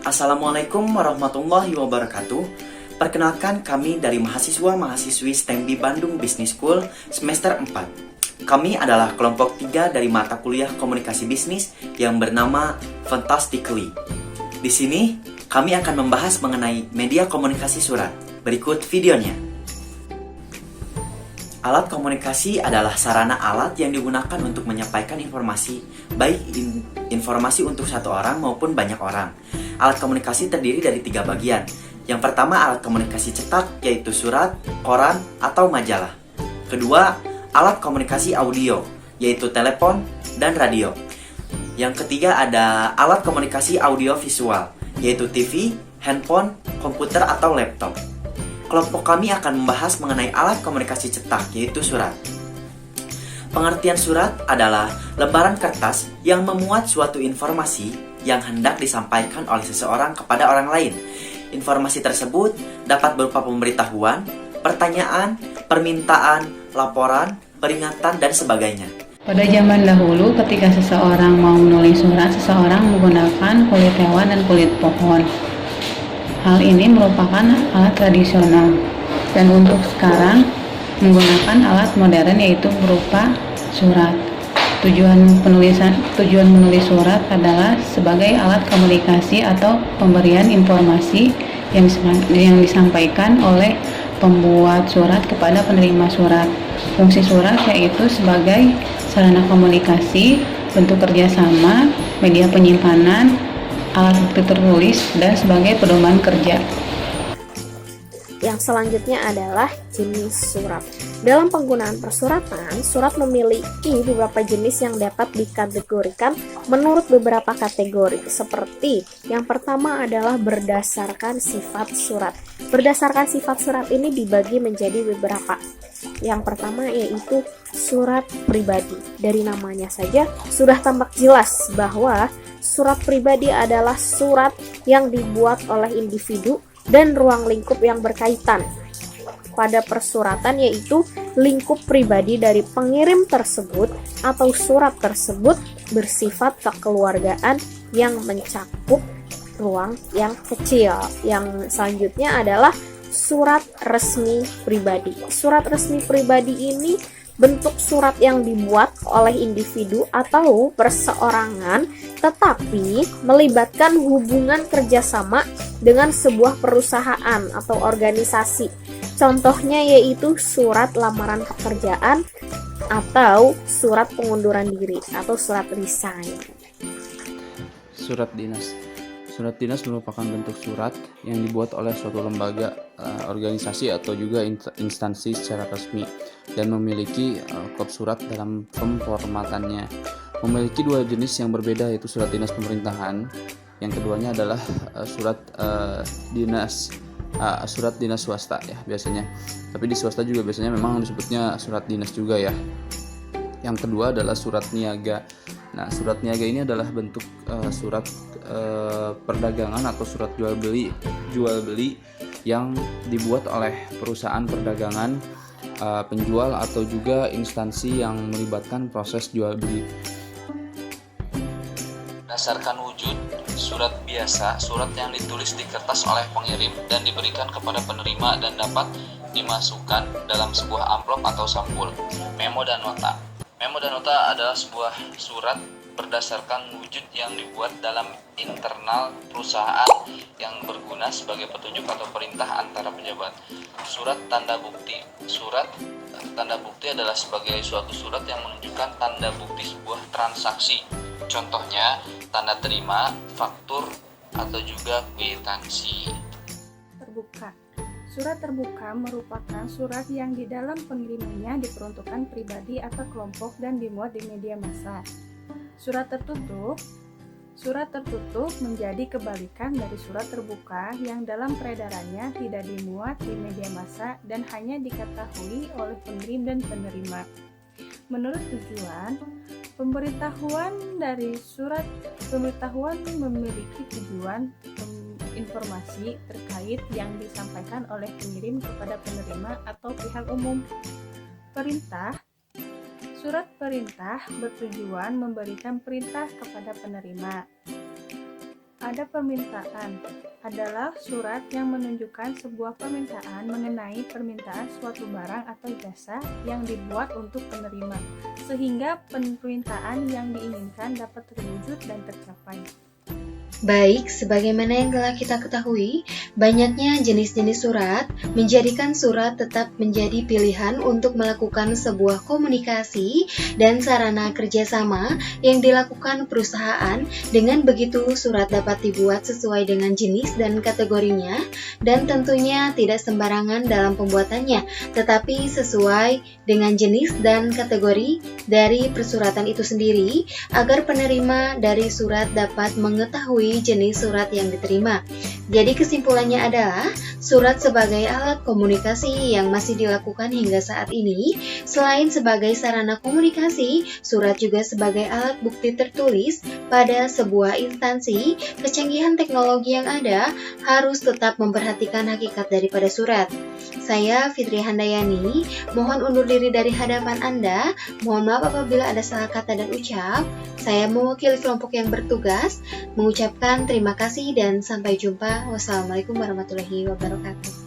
Assalamualaikum warahmatullahi wabarakatuh. Perkenalkan, kami dari mahasiswa-mahasiswi STEMB Bandung Business School semester 4. Kami adalah kelompok 3 dari mata kuliah komunikasi bisnis yang bernama Fantastically. Di sini, kami akan membahas mengenai media komunikasi surat. Berikut videonya. Alat komunikasi adalah sarana alat yang digunakan untuk menyampaikan informasi, baik informasi untuk satu orang maupun banyak orang. Alat komunikasi terdiri dari 3 bagian. Yang pertama, alat komunikasi cetak, yaitu surat, koran, atau majalah. Kedua, alat komunikasi audio, yaitu telepon dan radio. Yang ketiga ada alat komunikasi audio visual, yaitu TV, handphone, komputer, atau laptop. Kelompok kami akan membahas mengenai alat komunikasi cetak, yaitu surat. Pengertian surat adalah lembaran kertas yang memuat suatu informasi yang hendak disampaikan oleh seseorang kepada orang lain. Informasi tersebut dapat berupa pemberitahuan, pertanyaan, permintaan, laporan, peringatan, dan sebagainya. Pada zaman dahulu, ketika seseorang mau menulis surat, seseorang menggunakan kulit hewan dan kulit pohon. Hal ini merupakan alat tradisional, dan untuk sekarang menggunakan alat modern yaitu berupa surat. Tujuan menulis surat adalah sebagai alat komunikasi atau pemberian informasi yang disampaikan oleh pembuat surat kepada penerima surat. Fungsi surat yaitu sebagai sarana komunikasi, bentuk kerjasama, media penyimpanan, alat bukti tertulis, dan sebagai pedoman kerja. Yang selanjutnya adalah jenis surat. Dalam penggunaan persuratan, surat memiliki beberapa jenis yang dapat dikategorikan menurut beberapa kategori, seperti yang pertama adalah berdasarkan sifat surat. Berdasarkan sifat surat ini dibagi menjadi beberapa. Yang pertama yaitu surat pribadi. Dari namanya saja sudah tampak jelas bahwa surat pribadi adalah surat yang dibuat oleh individu dan ruang lingkup yang berkaitan pada persuratan, yaitu lingkup pribadi dari pengirim tersebut atau surat tersebut bersifat kekeluargaan yang mencakup ruang yang kecil. Yang selanjutnya adalah surat resmi pribadi. Surat resmi pribadi ini bentuk surat yang dibuat oleh individu atau perseorangan tetapi melibatkan hubungan kerjasama dengan sebuah perusahaan atau organisasi. Contohnya yaitu surat lamaran pekerjaan atau surat pengunduran diri atau surat resign. Surat dinas. Surat dinas merupakan bentuk surat yang dibuat oleh suatu lembaga, organisasi atau juga instansi secara resmi dan memiliki kop surat dalam pemformatannya. Memiliki 2 jenis yang berbeda, yaitu surat dinas pemerintahan. Yang keduanya adalah surat dinas swasta ya biasanya. Tapi di swasta juga biasanya memang disebutnya surat dinas juga ya. Yang kedua adalah surat niaga. Nah, surat niaga ini adalah bentuk surat perdagangan atau surat jual beli yang dibuat oleh perusahaan perdagangan, penjual atau juga instansi yang melibatkan proses jual beli. Berdasarkan wujud, surat biasa, surat yang ditulis di kertas oleh pengirim dan diberikan kepada penerima dan dapat dimasukkan dalam sebuah amplop atau sampul. Memo dan nota. Memo dan nota adalah sebuah surat berdasarkan wujud yang dibuat dalam internal perusahaan yang berguna sebagai petunjuk atau perintah antara pejabat. Surat tanda bukti. Surat tanda bukti adalah sebagai suatu surat yang menunjukkan tanda bukti sebuah transaksi. Contohnya, tanda terima, faktur, atau juga kwitansi. Terbuka. Surat terbuka merupakan surat yang di dalam pengirimannya diperuntukkan pribadi atau kelompok dan dimuat di media massa. Surat tertutup menjadi kebalikan dari surat terbuka yang dalam peredarannya tidak dimuat di media massa dan hanya diketahui oleh pengirim dan penerima. Menurut tujuan, pemberitahuan memiliki tujuan informasi terkait yang disampaikan oleh pengirim kepada penerima atau pihak umum. Perintah. Surat perintah bertujuan memberikan perintah kepada penerima. ada permintaan adalah surat yang menunjukkan sebuah permintaan mengenai permintaan suatu barang atau jasa yang dibuat untuk penerima, sehingga permintaan yang diinginkan dapat terwujud dan tercapai. Baik, sebagaimana yang telah kita ketahui, banyaknya jenis-jenis surat menjadikan surat tetap menjadi pilihan untuk melakukan sebuah komunikasi dan sarana kerjasama yang dilakukan perusahaan. Dengan begitu, surat dapat dibuat sesuai dengan jenis dan kategorinya, dan tentunya tidak sembarangan dalam pembuatannya, tetapi sesuai dengan jenis dan kategori dari persuratan itu sendiri, agar penerima dari surat dapat mengetahui jenis surat yang diterima. Jadi kesimpulannya adalah, surat sebagai alat komunikasi yang masih dilakukan hingga saat ini, selain sebagai sarana komunikasi, surat juga sebagai alat bukti tertulis pada sebuah instansi. Kecanggihan teknologi yang ada harus tetap memperhatikan hakikat daripada surat. Saya Fitri Handayani, mohon undur diri dari hadapan Anda. Mohon maaf apabila ada salah kata dan ucap. Saya mewakili kelompok yang bertugas mengucapkan terima kasih dan sampai jumpa. Wassalamualaikum warahmatullahi wabarakatuh.